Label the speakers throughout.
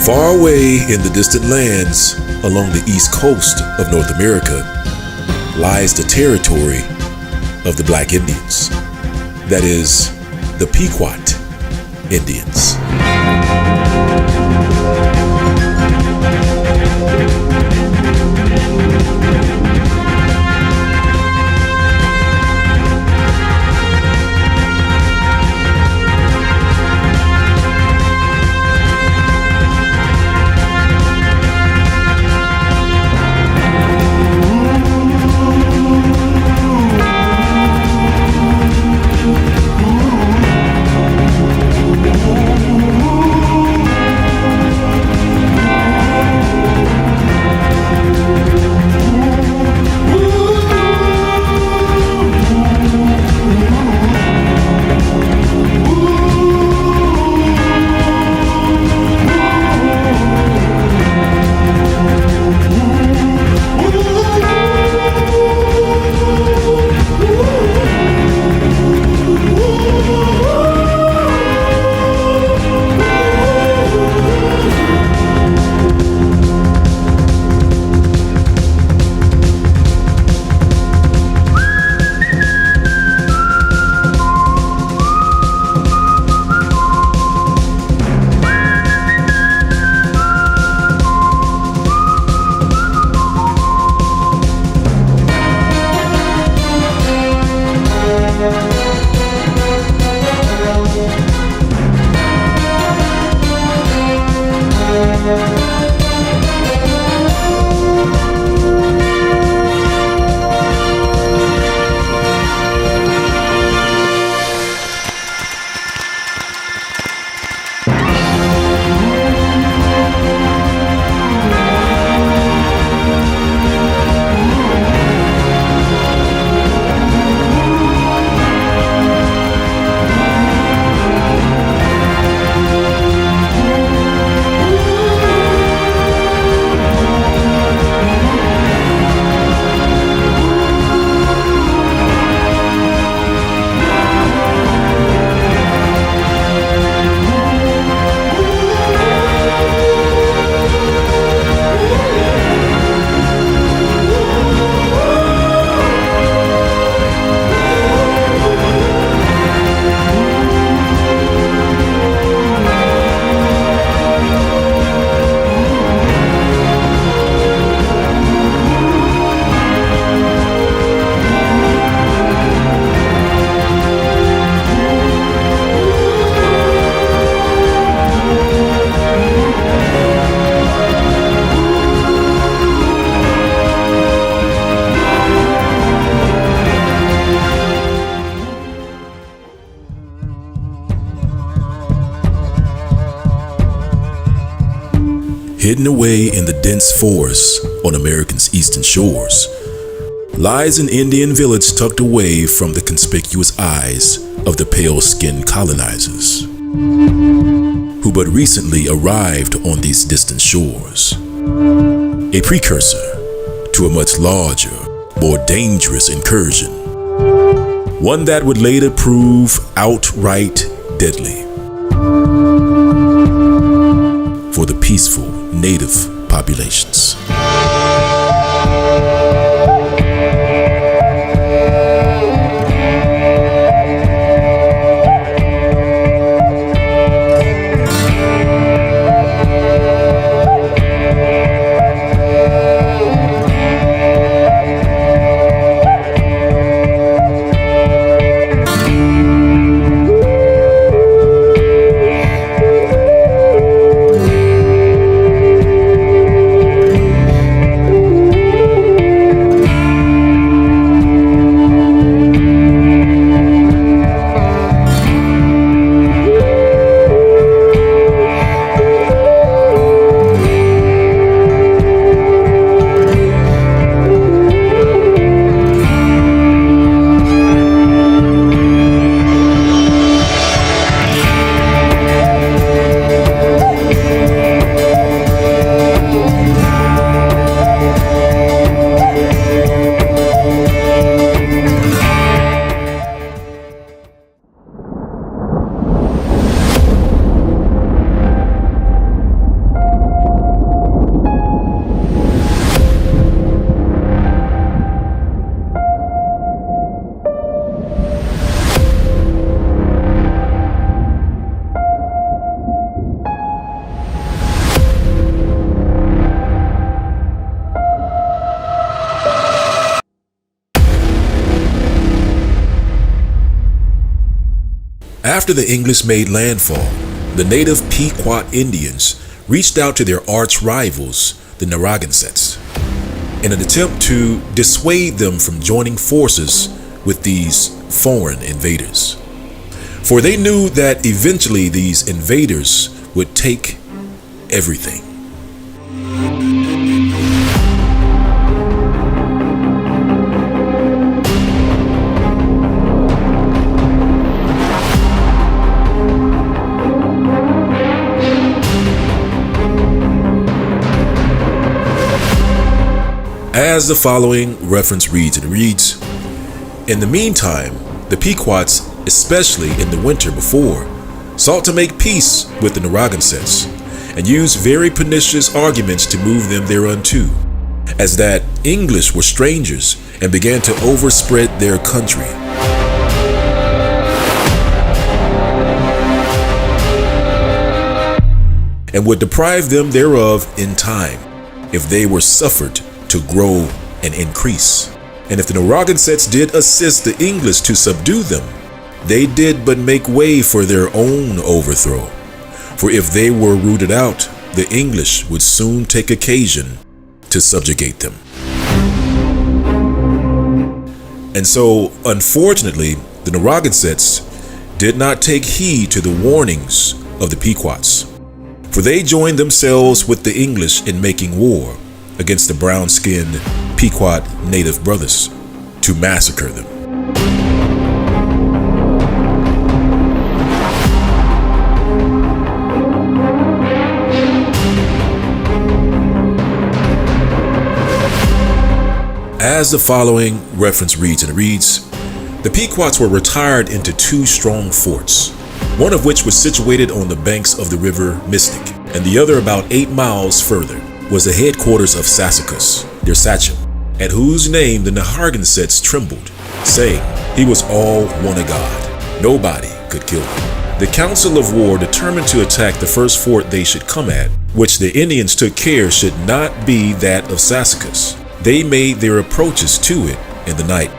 Speaker 1: Far away in the distant lands along the east coast of North America lies the territory of the Black Indians, that is, the Pequot Indians. Hidden away in the dense forests on America's eastern shores lies an Indian village tucked away from the conspicuous eyes of the pale-skinned colonizers, who but recently arrived on these distant shores. A precursor to a much larger, more dangerous incursion, one that would later prove outright deadly for the peaceful native populations. After the English made landfall, the native Pequot Indians reached out to their arch rivals, the Narragansetts, in an attempt to dissuade them from joining forces with these foreign invaders. For they knew that eventually these invaders would take everything. As the following reference reads, it reads, "In the meantime, the Pequots, especially in the winter before, sought to make peace with the Narragansetts, and used very pernicious arguments to move them thereunto, as that English were strangers, and began to overspread their country. And would deprive them thereof in time, if they were suffered to grow and increase. And if the Narragansetts did assist the English to subdue them, they did but make way for their own overthrow. For if they were rooted out, the English would soon take occasion to subjugate them." And so, unfortunately, the Narragansetts did not take heed to the warnings of the Pequots, for they joined themselves with the English in making war against the brown-skinned Pequot native brothers to massacre them. As the following reference reads, and it reads, "The Pequots were retired into two strong forts, one of which was situated on the banks of the river Mystic, and the other about 8 miles further, was the headquarters of Sassacus, their sachem, at whose name the Narragansetts trembled, saying, he was all one a god. Nobody could kill him. The council of war determined to attack the first fort they should come at, which the Indians took care should not be that of Sassacus. They made their approaches to it in the night,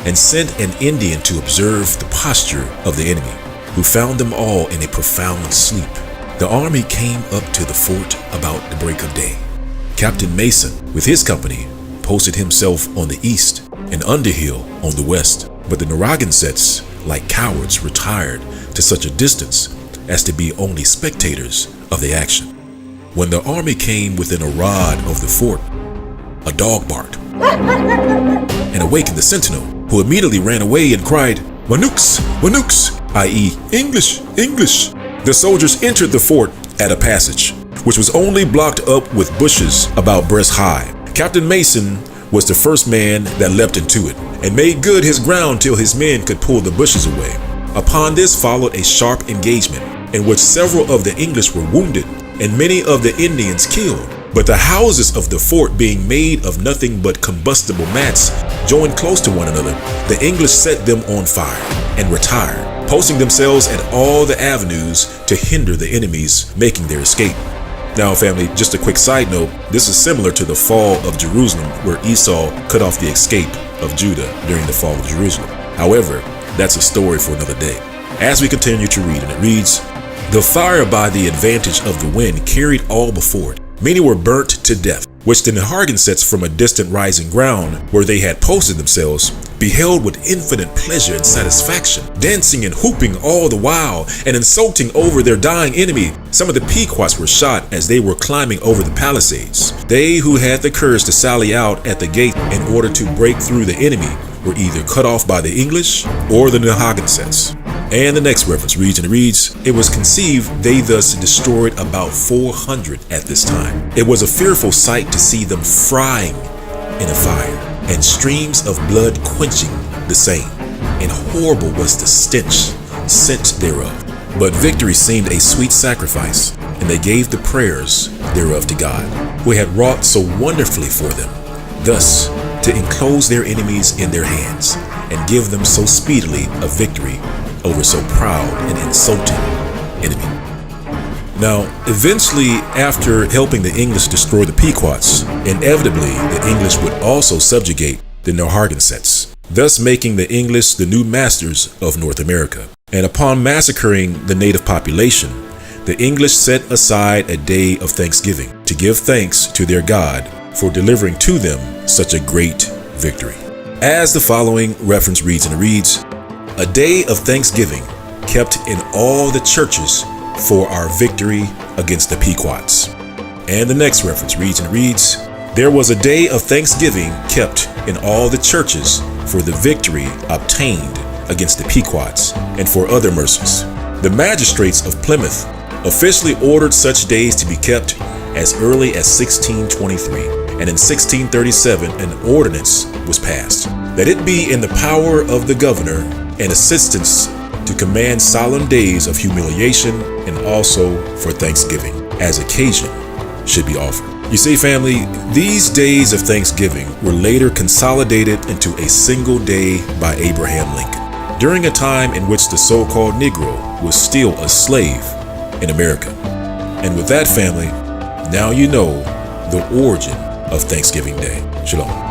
Speaker 1: and sent an Indian to observe the posture of the enemy, who found them all in a profound sleep. The army came up to the fort about the break of day. Captain Mason, with his company, posted himself on the east, and Underhill on the west. But the Narragansetts, like cowards, retired to such a distance as to be only spectators of the action. When the army came within a rod of the fort, a dog barked and awakened the sentinel, who immediately ran away and cried, "Wanooks, Wanooks," i.e. English, English. The soldiers entered the fort at a passage, which was only blocked up with bushes about breast high. Captain Mason was the first man that leapt into it, and made good his ground till his men could pull the bushes away. Upon this followed a sharp engagement, in which several of the English were wounded, and many of the Indians killed. But the houses of the fort, being made of nothing but combustible mats, joined close to one another, the English set them on fire, and retired, posting themselves at all the avenues to hinder the enemies making their escape. Now, family, just a quick side note, this is similar to the fall of Jerusalem, where Esau cut off the escape of Judah during the fall of Jerusalem. However, that's a story for another day. As we continue to read, and it reads, "The fire by the advantage of the wind carried all before it. Many were burnt to death, which the Narragansetts from a distant rising ground, where they had posted themselves, beheld with infinite pleasure and satisfaction, dancing and whooping all the while, and insulting over their dying enemy. Some of the Pequots were shot as they were climbing over the palisades. They who had the courage to sally out at the gate in order to break through the enemy were either cut off by the English or the Narragansetts." And the next reference reads, and it reads, "It was conceived they thus destroyed about 400 at this time. It was a fearful sight to see them frying in a fire, and streams of blood quenching the same. And horrible was the stench sent thereof. But victory seemed a sweet sacrifice, and they gave the prayers thereof to God, who had wrought so wonderfully for them, thus to enclose their enemies in their hands, and give them so speedily a victory over so proud and insulting enemy." Now, eventually, after helping the English destroy the Pequots, inevitably the English would also subjugate the Narragansetts, thus making the English the new masters of North America. And upon massacring the native population, the English set aside a day of thanksgiving to give thanks to their God for delivering to them such a great victory. As the following reference reads, and it reads, "A day of thanksgiving kept in all the churches for our victory against the Pequots." And the next reference reads, and it reads, "There was a day of thanksgiving kept in all the churches for the victory obtained against the Pequots and for other mercies." The magistrates of Plymouth officially ordered such days to be kept as early as 1623, and in 1637 an ordinance was passed that it be in the power of the governor and assistants to command solemn days of humiliation and also for thanksgiving, as occasion should be offered. You see, family, these days of thanksgiving were later consolidated into a single day by Abraham Lincoln, during a time in which the so-called Negro was still a slave in America. And with that, family, now you know the origin of Thanksgiving Day. Shalom.